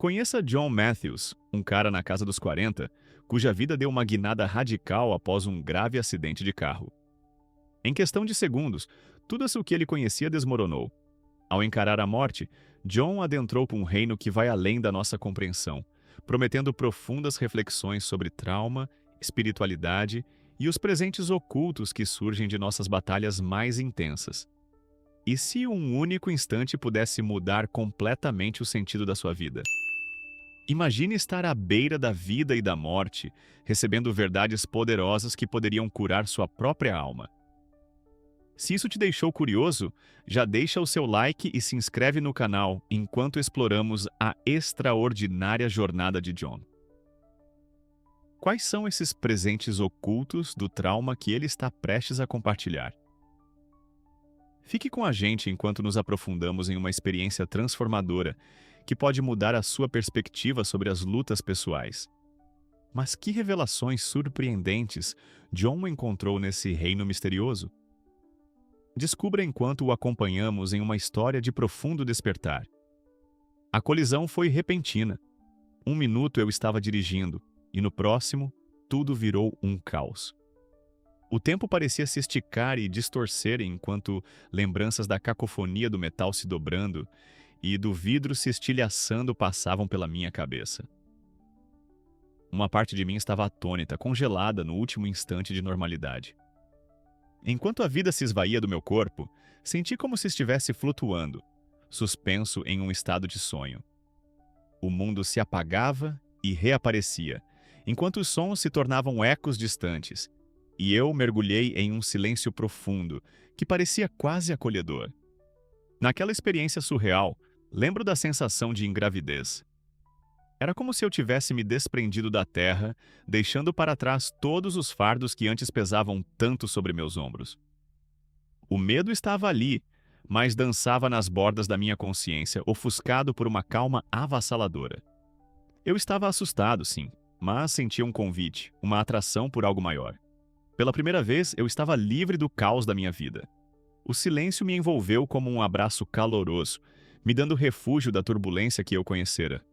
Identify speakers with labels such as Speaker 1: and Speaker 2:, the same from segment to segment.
Speaker 1: Conheça John Matthews, um cara na casa dos 40, cuja vida deu uma guinada radical após um grave acidente de carro. Em questão de segundos, tudo o que ele conhecia desmoronou. Ao encarar a morte, John adentrou para um reino que vai além da nossa compreensão, prometendo profundas reflexões sobre trauma, espiritualidade e os presentes ocultos que surgem de nossas batalhas mais intensas. E se um único instante pudesse mudar completamente o sentido da sua vida? Imagine estar à beira da vida e da morte, recebendo verdades poderosas que poderiam curar sua própria alma. Se isso te deixou curioso, já deixa o seu like e se inscreve no canal enquanto exploramos a extraordinária jornada de John. Quais são esses presentes ocultos do trauma que ele está prestes a compartilhar? Fique com a gente enquanto nos aprofundamos em uma experiência transformadora que pode mudar a sua perspectiva sobre as lutas pessoais. Mas que revelações surpreendentes John encontrou nesse reino misterioso? Descubra enquanto o acompanhamos em uma história de profundo despertar. A colisão foi repentina. Um minuto eu estava dirigindo, e no próximo, tudo virou um caos. O tempo parecia se esticar e distorcer enquanto lembranças da cacofonia do metal se dobrando e do vidro se estilhaçando passavam pela minha cabeça. Uma parte de mim estava atônita, congelada no último instante de normalidade. Enquanto a vida se esvaía do meu corpo, senti como se estivesse flutuando, suspenso em um estado de sonho. O mundo se apagava e reaparecia, enquanto os sons se tornavam ecos distantes, e eu mergulhei em um silêncio profundo, que parecia quase acolhedor. Naquela experiência surreal, lembro da sensação de ingravidez. Era como se eu tivesse me desprendido da terra, deixando para trás todos os fardos que antes pesavam tanto sobre meus ombros. O medo estava ali, mas dançava nas bordas da minha consciência, ofuscado por uma calma avassaladora. Eu estava assustado, sim, mas sentia um convite, uma atração por algo maior. Pela primeira vez, eu estava livre do caos da minha vida. O silêncio me envolveu como um abraço caloroso, me dando refúgio da turbulência que eu conhecera.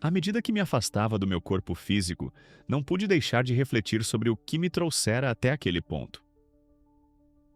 Speaker 1: À medida que me afastava do meu corpo físico, não pude deixar de refletir sobre o que me trouxera até aquele ponto.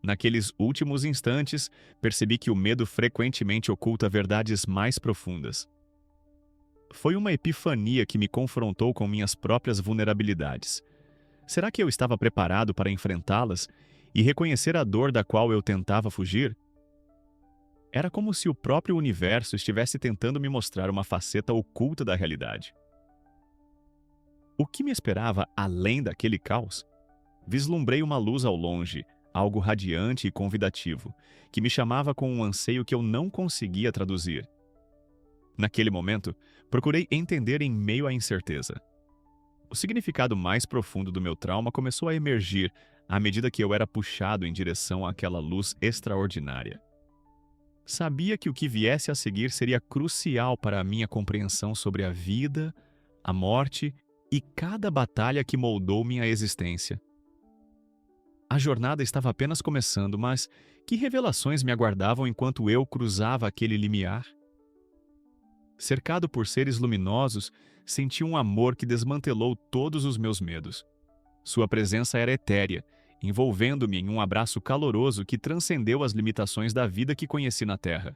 Speaker 1: Naqueles últimos instantes, percebi que o medo frequentemente oculta verdades mais profundas. Foi uma epifania que me confrontou com minhas próprias vulnerabilidades. Será que eu estava preparado para enfrentá-las e reconhecer a dor da qual eu tentava fugir? Era como se o próprio universo estivesse tentando me mostrar uma faceta oculta da realidade. O que me esperava além daquele caos? Vislumbrei uma luz ao longe, algo radiante e convidativo, que me chamava com um anseio que eu não conseguia traduzir. Naquele momento, procurei entender em meio à incerteza. O significado mais profundo do meu trauma começou a emergir à medida que eu era puxado em direção àquela luz extraordinária. Sabia que o que viesse a seguir seria crucial para a minha compreensão sobre a vida, a morte e cada batalha que moldou minha existência. A jornada estava apenas começando, mas que revelações me aguardavam enquanto eu cruzava aquele limiar? Cercado por seres luminosos, senti um amor que desmantelou todos os meus medos. Sua presença era etérea, envolvendo-me em um abraço caloroso que transcendeu as limitações da vida que conheci na Terra.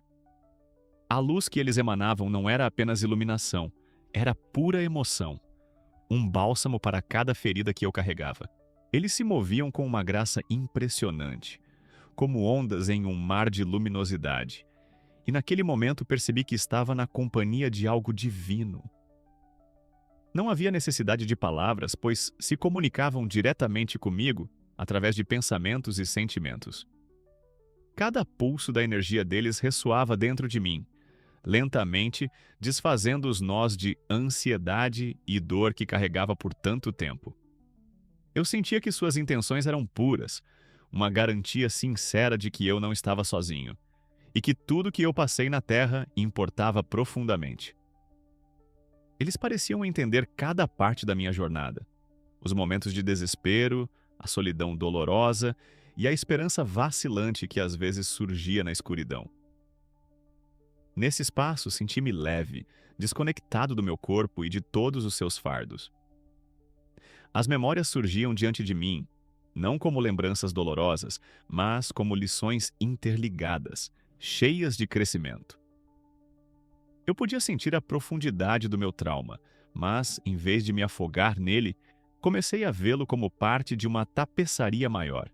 Speaker 1: A luz que eles emanavam não era apenas iluminação, era pura emoção. Um bálsamo para cada ferida que eu carregava. Eles se moviam com uma graça impressionante, como ondas em um mar de luminosidade. E naquele momento percebi que estava na companhia de algo divino. Não havia necessidade de palavras, pois se comunicavam diretamente comigo através de pensamentos e sentimentos. Cada pulso da energia deles ressoava dentro de mim, lentamente desfazendo os nós de ansiedade e dor que carregava por tanto tempo. Eu sentia que suas intenções eram puras, uma garantia sincera de que eu não estava sozinho, e que tudo que eu passei na Terra importava profundamente. Eles pareciam entender cada parte da minha jornada, os momentos de desespero, a solidão dolorosa e a esperança vacilante que às vezes surgia na escuridão. Nesse espaço, senti-me leve, desconectado do meu corpo e de todos os seus fardos. As memórias surgiam diante de mim, não como lembranças dolorosas, mas como lições interligadas, cheias de crescimento. Eu podia sentir a profundidade do meu trauma, mas, em vez de me afogar nele, comecei a vê-lo como parte de uma tapeçaria maior.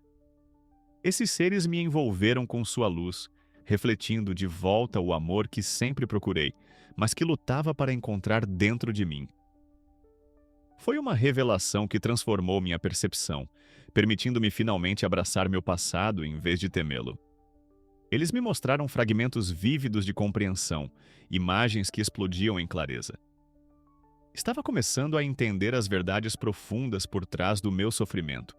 Speaker 1: Esses seres me envolveram com sua luz, refletindo de volta o amor que sempre procurei, mas que lutava para encontrar dentro de mim. Foi uma revelação que transformou minha percepção, permitindo-me finalmente abraçar meu passado em vez de temê-lo. Eles me mostraram fragmentos vívidos de compreensão, imagens que explodiam em clareza. Estava começando a entender as verdades profundas por trás do meu sofrimento,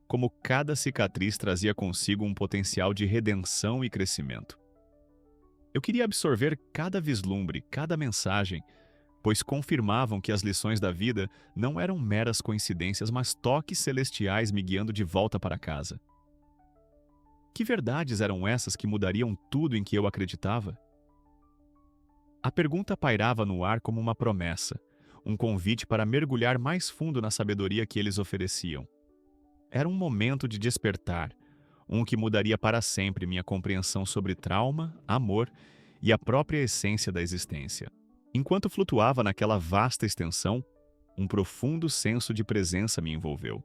Speaker 1: como cada cicatriz trazia consigo um potencial de redenção e crescimento. Eu queria absorver cada vislumbre, cada mensagem, pois confirmavam que as lições da vida não eram meras coincidências, mas toques celestiais me guiando de volta para casa. Que verdades eram essas que mudariam tudo em que eu acreditava? A pergunta pairava no ar como uma promessa, um convite para mergulhar mais fundo na sabedoria que eles ofereciam. Era um momento de despertar, um que mudaria para sempre minha compreensão sobre trauma, amor e a própria essência da existência. Enquanto flutuava naquela vasta extensão, um profundo senso de presença me envolveu.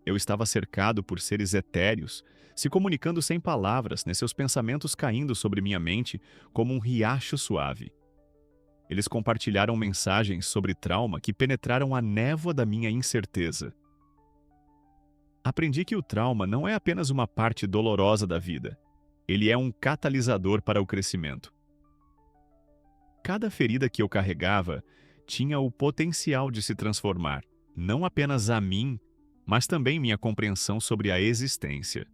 Speaker 1: Eu estava cercado por seres etéreos, se comunicando sem palavras, seus pensamentos caindo sobre minha mente como um riacho suave. Eles compartilharam mensagens sobre trauma que penetraram a névoa da minha incerteza. Aprendi que o trauma não é apenas uma parte dolorosa da vida. Ele é um catalisador para o crescimento. Cada ferida que eu carregava tinha o potencial de se transformar, não apenas a mim, mas também minha compreensão sobre a existência.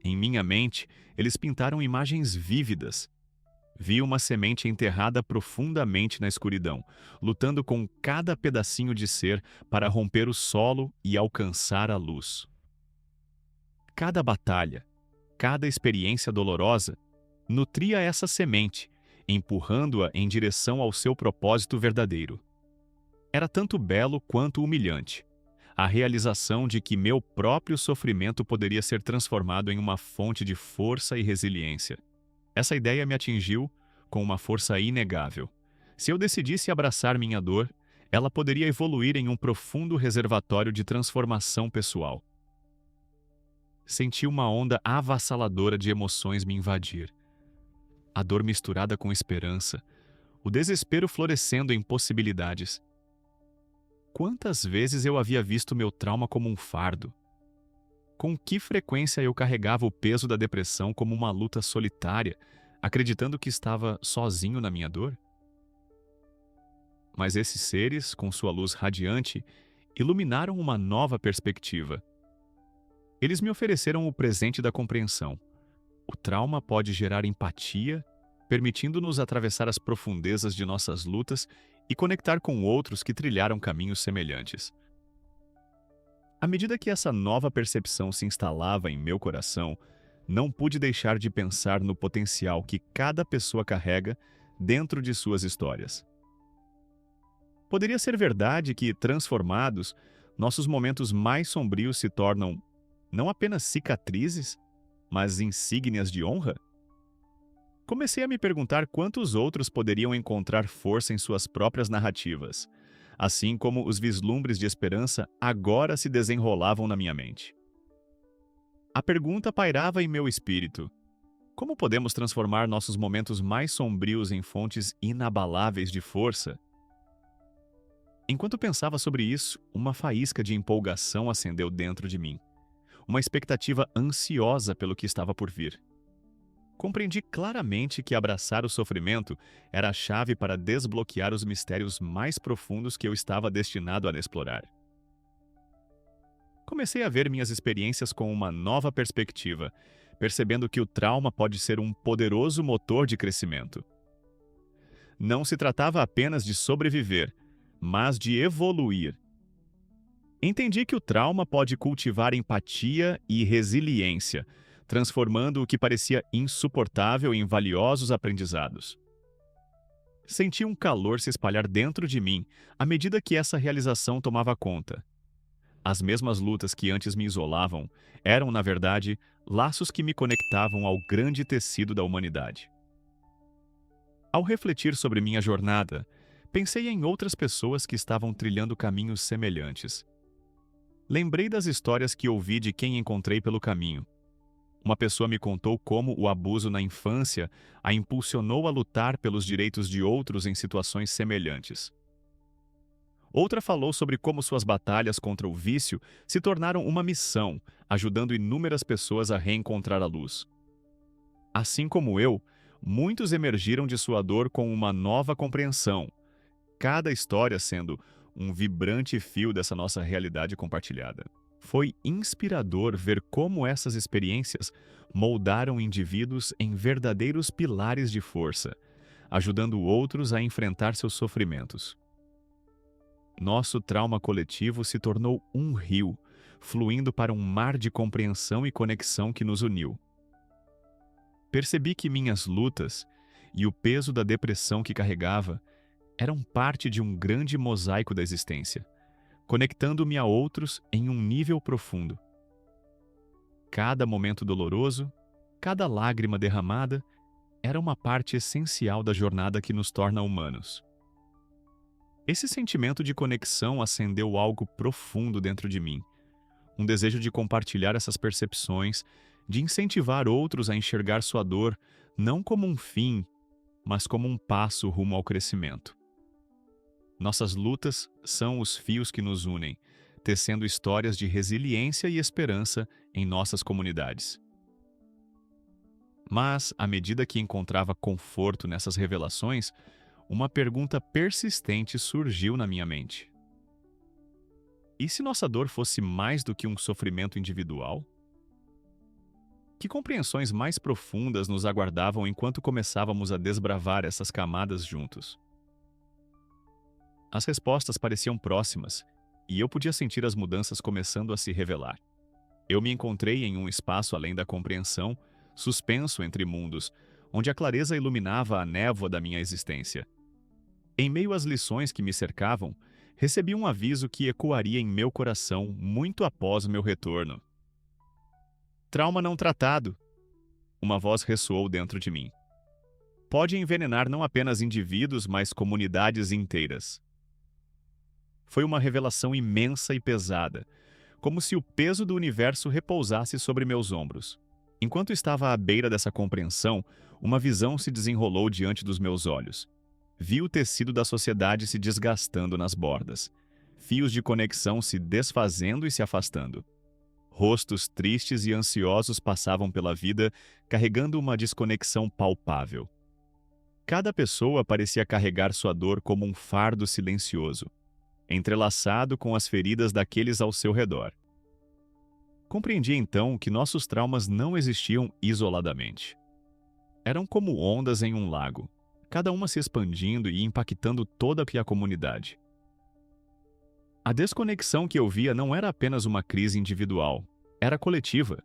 Speaker 1: Em minha mente, eles pintaram imagens vívidas. Vi uma semente enterrada profundamente na escuridão, lutando com cada pedacinho de ser para romper o solo e alcançar a luz. Cada batalha, cada experiência dolorosa, nutria essa semente, empurrando-a em direção ao seu propósito verdadeiro. Era tanto belo quanto humilhante, a realização de que meu próprio sofrimento poderia ser transformado em uma fonte de força e resiliência. Essa ideia me atingiu com uma força inegável. Se eu decidisse abraçar minha dor, ela poderia evoluir em um profundo reservatório de transformação pessoal. Senti uma onda avassaladora de emoções me invadir. A dor misturada com esperança, o desespero florescendo em possibilidades. Quantas vezes eu havia visto meu trauma como um fardo? Com que frequência eu carregava o peso da depressão como uma luta solitária, acreditando que estava sozinho na minha dor? Mas esses seres, com sua luz radiante, iluminaram uma nova perspectiva. Eles me ofereceram o presente da compreensão. O trauma pode gerar empatia, permitindo-nos atravessar as profundezas de nossas lutas e conectar com outros que trilharam caminhos semelhantes. À medida que essa nova percepção se instalava em meu coração, não pude deixar de pensar no potencial que cada pessoa carrega dentro de suas histórias. Poderia ser verdade que, transformados, nossos momentos mais sombrios se tornam não apenas cicatrizes, mas insígnias de honra? Comecei a me perguntar quantos outros poderiam encontrar força em suas próprias narrativas, assim como os vislumbres de esperança agora se desenrolavam na minha mente. A pergunta pairava em meu espírito: como podemos transformar nossos momentos mais sombrios em fontes inabaláveis de força? Enquanto pensava sobre isso, uma faísca de empolgação acendeu dentro de mim, uma expectativa ansiosa pelo que estava por vir. Compreendi claramente que abraçar o sofrimento era a chave para desbloquear os mistérios mais profundos que eu estava destinado a explorar. Comecei a ver minhas experiências com uma nova perspectiva, percebendo que o trauma pode ser um poderoso motor de crescimento. Não se tratava apenas de sobreviver, mas de evoluir. Entendi que o trauma pode cultivar empatia e resiliência, transformando o que parecia insuportável em valiosos aprendizados. Senti um calor se espalhar dentro de mim à medida que essa realização tomava conta. As mesmas lutas que antes me isolavam eram, na verdade, laços que me conectavam ao grande tecido da humanidade. Ao refletir sobre minha jornada, pensei em outras pessoas que estavam trilhando caminhos semelhantes. Lembrei das histórias que ouvi de quem encontrei pelo caminho. Uma pessoa me contou como o abuso na infância a impulsionou a lutar pelos direitos de outros em situações semelhantes. Outra falou sobre como suas batalhas contra o vício se tornaram uma missão, ajudando inúmeras pessoas a reencontrar a luz. Assim como eu, muitos emergiram de sua dor com uma nova compreensão, cada história sendo um vibrante fio dessa nossa realidade compartilhada. Foi inspirador ver como essas experiências moldaram indivíduos em verdadeiros pilares de força, ajudando outros a enfrentar seus sofrimentos. Nosso trauma coletivo se tornou um rio, fluindo para um mar de compreensão e conexão que nos uniu. Percebi que minhas lutas e o peso da depressão que carregava eram parte de um grande mosaico da existência, conectando-me a outros em um nível profundo. Cada momento doloroso, cada lágrima derramada, era uma parte essencial da jornada que nos torna humanos. Esse sentimento de conexão acendeu algo profundo dentro de mim, um desejo de compartilhar essas percepções, de incentivar outros a enxergar sua dor não como um fim, mas como um passo rumo ao crescimento. Nossas lutas são os fios que nos unem, tecendo histórias de resiliência e esperança em nossas comunidades. Mas, à medida que encontrava conforto nessas revelações, uma pergunta persistente surgiu na minha mente. E se nossa dor fosse mais do que um sofrimento individual? Que compreensões mais profundas nos aguardavam enquanto começávamos a desbravar essas camadas juntos? As respostas pareciam próximas, e eu podia sentir as mudanças começando a se revelar. Eu me encontrei em um espaço além da compreensão, suspenso entre mundos, onde a clareza iluminava a névoa da minha existência. Em meio às lições que me cercavam, recebi um aviso que ecoaria em meu coração muito após meu retorno. Trauma não tratado. Uma voz ressoou dentro de mim. Pode envenenar não apenas indivíduos, mas comunidades inteiras. Foi uma revelação imensa e pesada, como se o peso do universo repousasse sobre meus ombros. Enquanto estava à beira dessa compreensão, uma visão se desenrolou diante dos meus olhos. Vi o tecido da sociedade se desgastando nas bordas, fios de conexão se desfazendo e se afastando. Rostos tristes e ansiosos passavam pela vida, carregando uma desconexão palpável. Cada pessoa parecia carregar sua dor como um fardo silencioso, entrelaçado com as feridas daqueles ao seu redor. Compreendi então que nossos traumas não existiam isoladamente. Eram como ondas em um lago, cada uma se expandindo e impactando toda a comunidade. A desconexão que eu via não era apenas uma crise individual, era coletiva.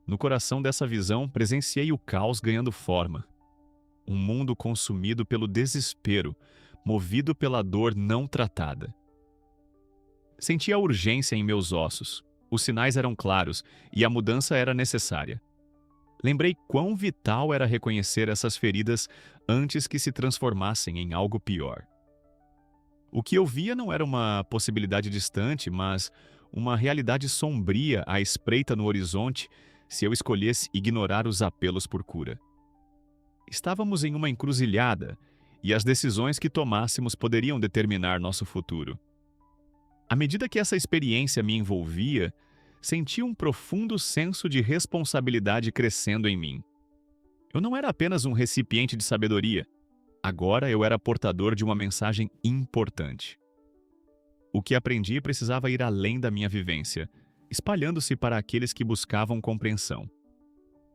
Speaker 1: No coração dessa visão, presenciei o caos ganhando forma. Um mundo consumido pelo desespero, movido pela dor não tratada. Senti a urgência em meus ossos. Os sinais eram claros e a mudança era necessária. Lembrei quão vital era reconhecer essas feridas antes que se transformassem em algo pior. O que eu via não era uma possibilidade distante, mas uma realidade sombria à espreita no horizonte se eu escolhesse ignorar os apelos por cura. Estávamos em uma encruzilhada e as decisões que tomássemos poderiam determinar nosso futuro. À medida que essa experiência me envolvia, senti um profundo senso de responsabilidade crescendo em mim. Eu não era apenas um recipiente de sabedoria. Agora eu era portador de uma mensagem importante. O que aprendi precisava ir além da minha vivência, espalhando-se para aqueles que buscavam compreensão.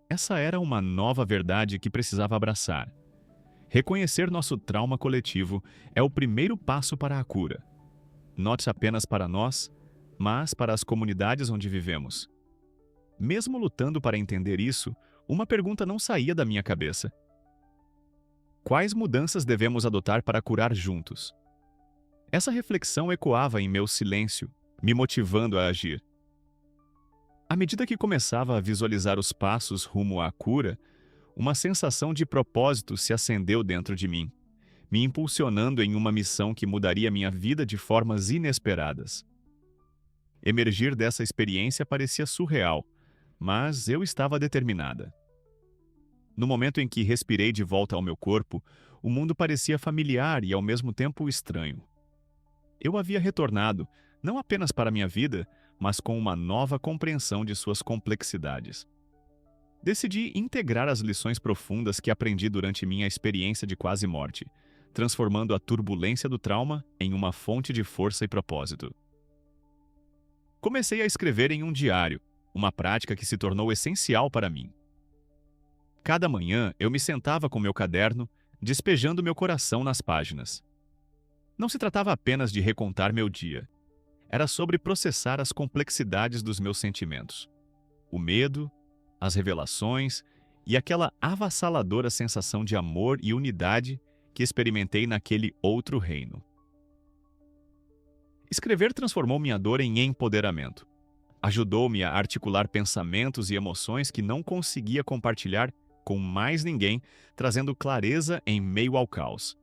Speaker 1: Essa era uma nova verdade que precisava abraçar. Reconhecer nosso trauma coletivo é o primeiro passo para a cura. Not apenas para nós, mas para as comunidades onde vivemos. Mesmo lutando para entender isso, uma pergunta não saía da minha cabeça: quais mudanças devemos adotar para curar juntos? Essa reflexão ecoava em meu silêncio, me motivando a agir. À medida que começava a visualizar os passos rumo à cura, uma sensação de propósito se acendeu dentro de mim, me impulsionando em uma missão que mudaria minha vida de formas inesperadas. Emergir dessa experiência parecia surreal, mas eu estava determinada. No momento em que respirei de volta ao meu corpo, o mundo parecia familiar e ao mesmo tempo estranho. Eu havia retornado, não apenas para minha vida, mas com uma nova compreensão de suas complexidades. Decidi integrar as lições profundas que aprendi durante minha experiência de quase morte, transformando a turbulência do trauma em uma fonte de força e propósito. Comecei a escrever em um diário, uma prática que se tornou essencial para mim. Cada manhã eu me sentava com meu caderno, despejando meu coração nas páginas. Não se tratava apenas de recontar meu dia. Era sobre processar as complexidades dos meus sentimentos. O medo, as revelações e aquela avassaladora sensação de amor e unidade que experimentei naquele outro reino. Escrever transformou minha dor em empoderamento. Ajudou-me a articular pensamentos e emoções que não conseguia compartilhar com mais ninguém, trazendo clareza em meio ao caos.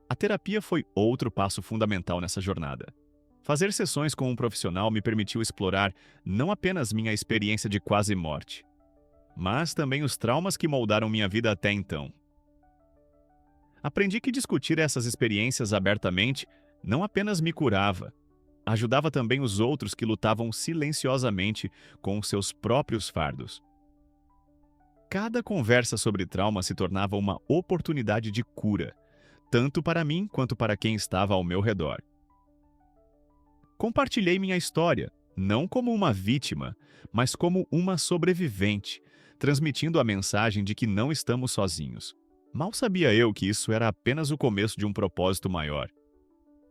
Speaker 1: A terapia foi outro passo fundamental nessa jornada. Fazer sessões com um profissional me permitiu explorar não apenas minha experiência de quase morte, mas também os traumas que moldaram minha vida até então. Aprendi que discutir essas experiências abertamente não apenas me curava, ajudava também os outros que lutavam silenciosamente com os seus próprios fardos. Cada conversa sobre trauma se tornava uma oportunidade de cura, tanto para mim quanto para quem estava ao meu redor. Compartilhei minha história, não como uma vítima, mas como uma sobrevivente, transmitindo a mensagem de que não estamos sozinhos. Mal sabia eu que isso era apenas o começo de um propósito maior.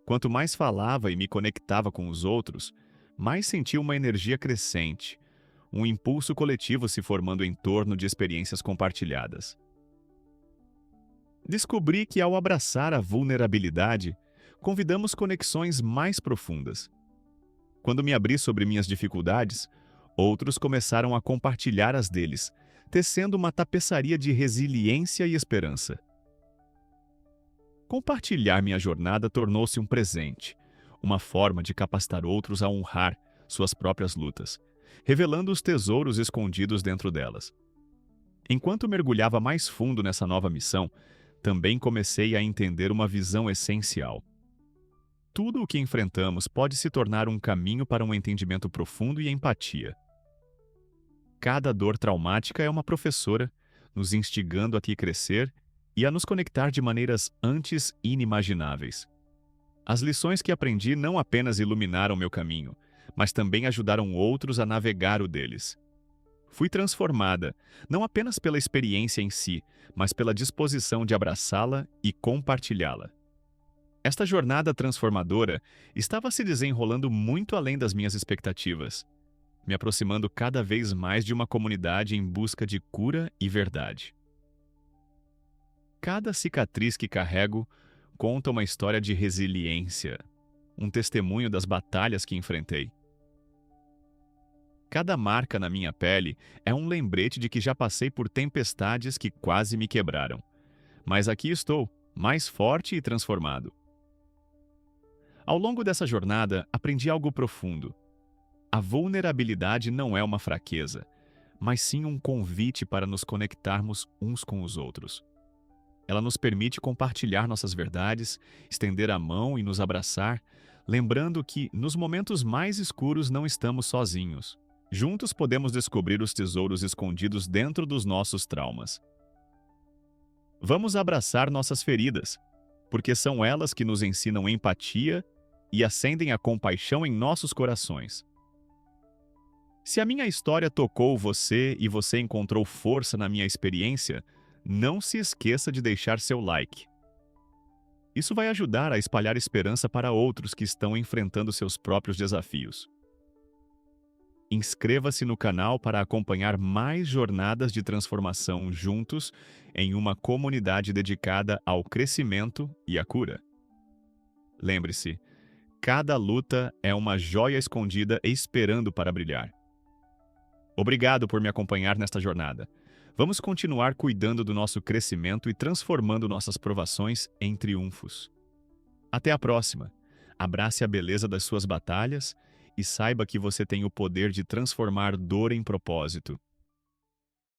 Speaker 1: Quanto mais falava e me conectava com os outros, mais sentia uma energia crescente, um impulso coletivo se formando em torno de experiências compartilhadas. Descobri que, ao abraçar a vulnerabilidade, convidamos conexões mais profundas. Quando me abri sobre minhas dificuldades, outros começaram a compartilhar as deles, tecendo uma tapeçaria de resiliência e esperança. Compartilhar minha jornada tornou-se um presente, uma forma de capacitar outros a honrar suas próprias lutas, revelando os tesouros escondidos dentro delas. Enquanto mergulhava mais fundo nessa nova missão, também comecei a entender uma visão essencial. Tudo o que enfrentamos pode se tornar um caminho para um entendimento profundo e empatia. Cada dor traumática é uma professora, nos instigando a crescer e a nos conectar de maneiras antes inimagináveis. As lições que aprendi não apenas iluminaram meu caminho, mas também ajudaram outros a navegar o deles. Fui transformada, não apenas pela experiência em si, mas pela disposição de abraçá-la e compartilhá-la. Esta jornada transformadora estava se desenrolando muito além das minhas expectativas, me aproximando cada vez mais de uma comunidade em busca de cura e verdade. Cada cicatriz que carrego conta uma história de resiliência, um testemunho das batalhas que enfrentei. Cada marca na minha pele é um lembrete de que já passei por tempestades que quase me quebraram. Mas aqui estou, mais forte e transformado. Ao longo dessa jornada, aprendi algo profundo. A vulnerabilidade não é uma fraqueza, mas sim um convite para nos conectarmos uns com os outros. Ela nos permite compartilhar nossas verdades, estender a mão e nos abraçar, lembrando que, nos momentos mais escuros, não estamos sozinhos. Juntos podemos descobrir os tesouros escondidos dentro dos nossos traumas. Vamos abraçar nossas feridas, porque são elas que nos ensinam empatia e acendem a compaixão em nossos corações. Se a minha história tocou você e você encontrou força na minha experiência, não se esqueça de deixar seu like. Isso vai ajudar a espalhar esperança para outros que estão enfrentando seus próprios desafios. Inscreva-se no canal para acompanhar mais jornadas de transformação juntos em uma comunidade dedicada ao crescimento e à cura. Lembre-se, cada luta é uma joia escondida esperando para brilhar. Obrigado por me acompanhar nesta jornada. Vamos continuar cuidando do nosso crescimento e transformando nossas provações em triunfos. Até a próxima. Abrace a beleza das suas batalhas e saiba que você tem o poder de transformar dor em propósito.